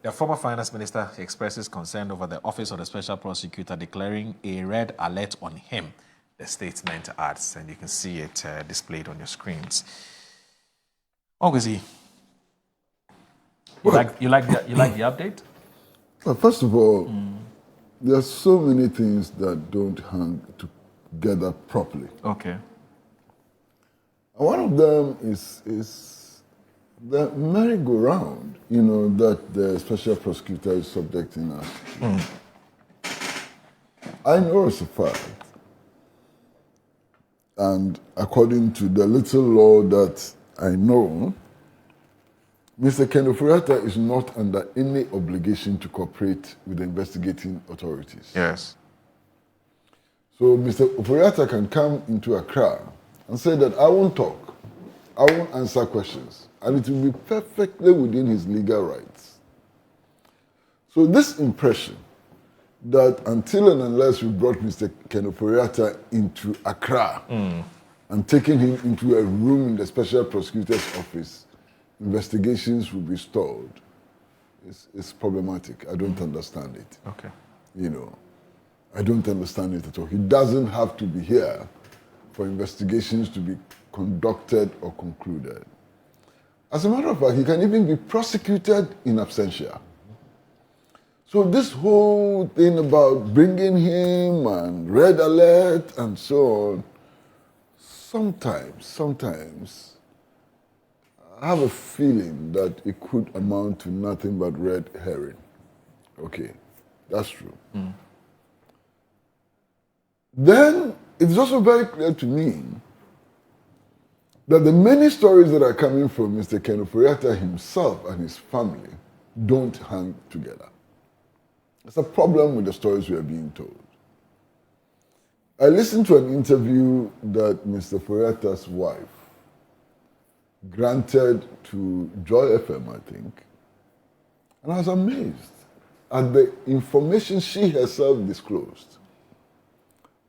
The former finance minister expresses concern over the Office of the Special Prosecutor declaring a red alert on him, the statement adds, and you can see it displayed on your screens. Kwesi, you like the update? Well, first of all, there are so many things that don't hang together properly. Okay. One of them is the merry-go-round, that the special prosecutor is subjecting us to. I know it's a fact. And according to the little law that I know, Mr. Ofori-Atta is not under any obligation to cooperate with the investigating authorities. Yes. So Mr. Ofori-Atta can come into Accra and say that I won't talk, I won't answer questions, and it will be perfectly within his legal rights. So this impression that until and unless we brought Mr. Ofori-Atta into Accra and taken him into a room in the Special Prosecutor's office, investigations will be stalled. It's problematic. I don't understand it. Okay. I don't understand it at all. He doesn't have to be here for investigations to be conducted or concluded. As a matter of fact, he can even be prosecuted in absentia. So this whole thing about bringing him and red alert and so on, sometimes I have a feeling that it could amount to nothing but red herring. Okay, that's true. Then it's also very clear to me that the many stories that are coming from Mr. Ofori-Atta himself and his family don't hang together. There's a problem with the stories we are being told. I listened to an interview that Mr. Ofori-Atta's wife granted to Joy FM, I think, and I was amazed at the information she herself disclosed.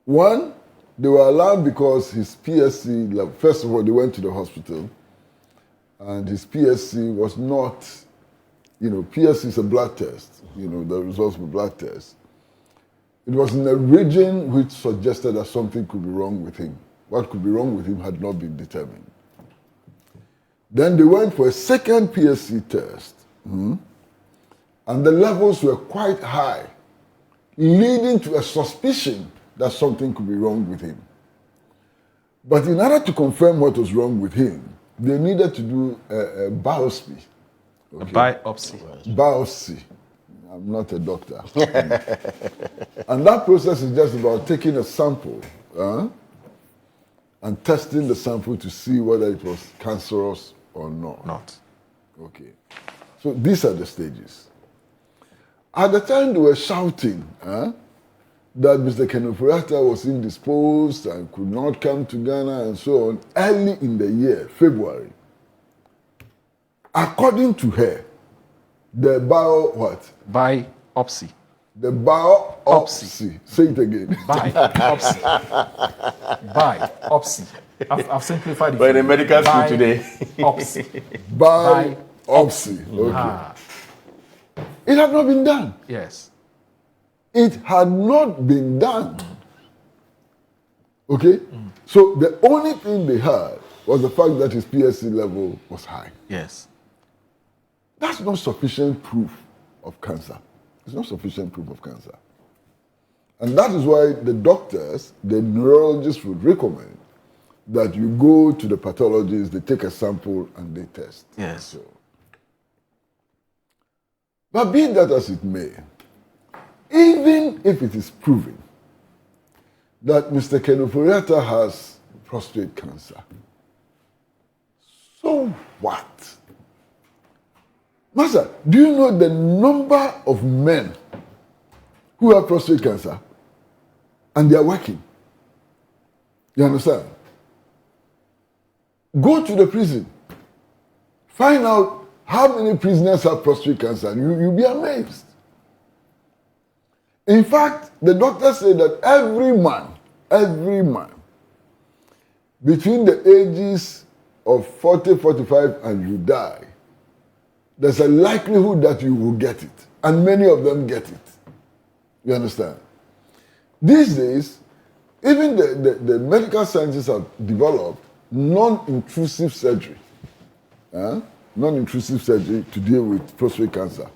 One, they were alarmed because his PSC level, first of all, they went to the hospital, and his PSC was not, PSC is a blood test, the results of a blood test. It was in a region which suggested that something could be wrong with him. What could be wrong with him had not been determined. Then they went for a second PSC test, and the levels were quite high, leading to a suspicion that something could be wrong with him. But in order to confirm what was wrong with him, they needed to do a biopsy. Okay. A biopsy. Biopsy. I'm not a doctor. And that process is just about taking a sample and testing the sample to see whether it was cancerous or not. Okay. So these are the stages. At the time they were shouting that Mr. Ofori-Atta was indisposed and could not come to Ghana and so on, early in the year, February. According to her, the biopsy. The biopsy. Say it again. Biopsy. Biopsy. I've simplified it. But in the medical school today. Biopsy. Okay. It had not been done. Yes. It had not been done. Okay? So the only thing they had was the fact that his PSC level was high. Yes. That's not sufficient proof of cancer. It's not sufficient proof of cancer. And that is why the doctors, the neurologists would recommend that you go to the pathologist, they take a sample and they test. Yes. So, but be that as it may, even if it is proven that Mr. Ofori-Atta has prostate cancer, so what? Master, do you know the number of men who have prostate cancer and they are working? You understand? Go to the prison. Find out how many prisoners have prostate cancer and you'll be amazed. In fact, the doctors say that every man, between the ages of 40, 45 and you die, there's a likelihood that you will get it. And many of them get it. You understand? These days, even the medical scientists have developed non-intrusive surgery. Non-intrusive surgery to deal with prostate cancer.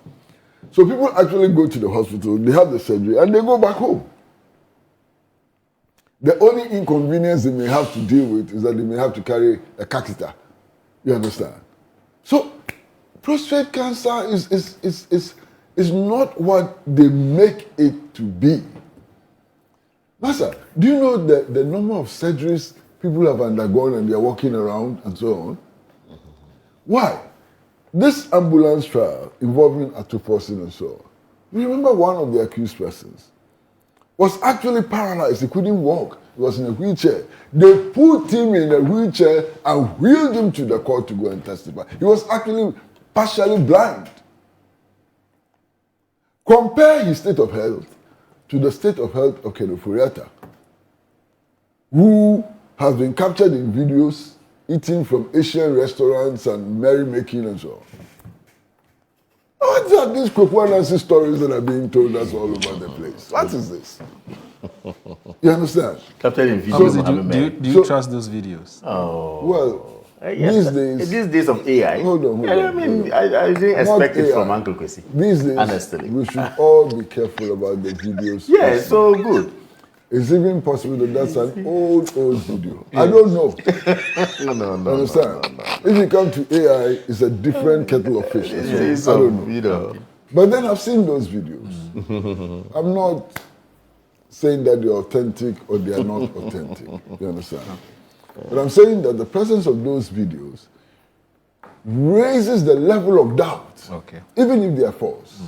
So people actually go to the hospital, they have the surgery, and they go back home. The only inconvenience they may have to deal with is that they may have to carry a catheter. You understand? So prostate cancer is not what they make it to be. Master, do you know the number of surgeries people have undergone and they're walking around and so on? Why? This ambulance trial involving atoposin and so on. You remember one of the accused persons was actually paralyzed. He couldn't walk. He was in a wheelchair. They put him in a wheelchair and wheeled him to the court to go and testify. He was actually partially blind. Compare his state of health to the state of health of Ofori-Atta, who has been captured in videos eating from Asian restaurants and merrymaking and so on. What are these Ananse stories that are being told us all over the place? What is this? You understand? Captured in videos. Do you trust those videos? Oh. Well, yes, these days of AI. Hold on. I mean, I didn't expect it from Uncle Kwesi. These days, honestly, we should all be careful about the videos. Yeah, it's so good. It's even possible that that's an old video. Yes. I don't know. No. Understand? No. If you come to AI, it's a different kettle of fish. I don't know. But then I've seen those videos. I'm not saying that they're authentic or they are not authentic. You understand? But I'm saying that the presence of those videos raises the level of doubt, even if they are false.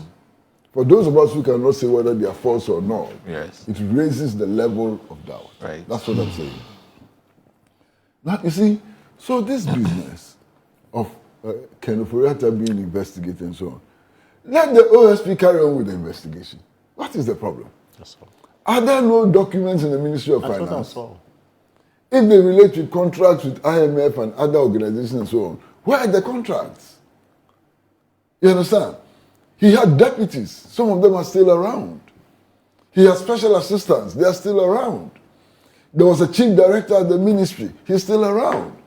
For those of us who cannot say whether they are false or not, it raises the level of doubt. Right. That's what I'm saying. Now, you see, so this business of Ofori-Atta being investigated and so on, let the OSP carry on with the investigation. What is the problem? That's all. Are there no documents in the Ministry of Finance? That's all. If they relate to contracts with IMF and other organizations and so on, where are the contracts? You understand? He had deputies. Some of them are still around. He has special assistants. They are still around. There was a chief director at the ministry. He's still around.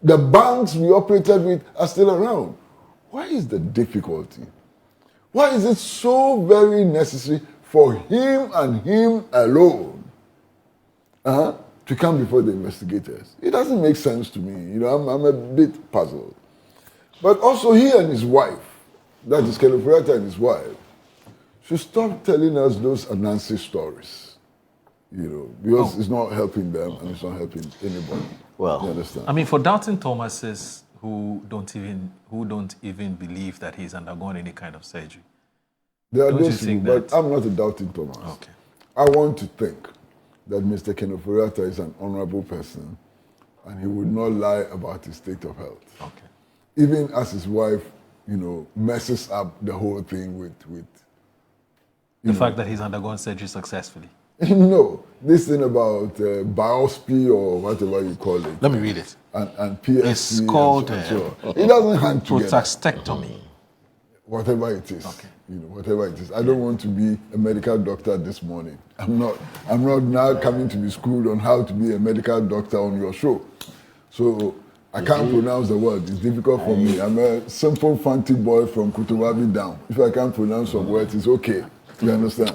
The banks we operated with are still around. Why is the difficulty? Why is it so very necessary for him and him alone to come before the investigators? It doesn't make sense to me. You know, I'm a bit puzzled. But also he and his wife, that is Ofori-Atta and his wife, should stop telling us those Ananse stories, you know, because it's not helping them and it's not helping anybody. Well, you understand? I mean, for doubting Thomases who don't even believe that he's undergone any kind of surgery. There are those people, but I'm not a doubting Thomas. Okay. I want to think that Mr. Ofori-Atta is an honorable person and he would not lie about his state of health. Okay. Even as his wife, you know, messes up the whole thing with the fact that he's undergone surgery successfully. No, this thing about biopsy or whatever you call it. Let me read it. And PSC. It's called it doesn't hang together. Prostatectomy. Whatever it is. Okay. You know, whatever it is. I don't want to be a medical doctor this morning. I'm not now coming to be schooled on how to be a medical doctor on your show. So I can't pronounce the word. It's difficult for me. I'm a simple fancy boy from Kutuwabi down. If I can't pronounce some words, it's okay. You understand?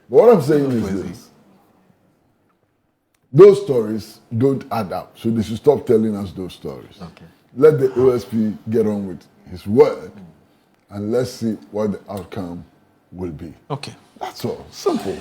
But what I'm saying is this. Those stories don't add up. So they should stop telling us those stories. Okay. Let the OSP get on with his work and let's see what the outcome will be. Okay. That's all. Simple.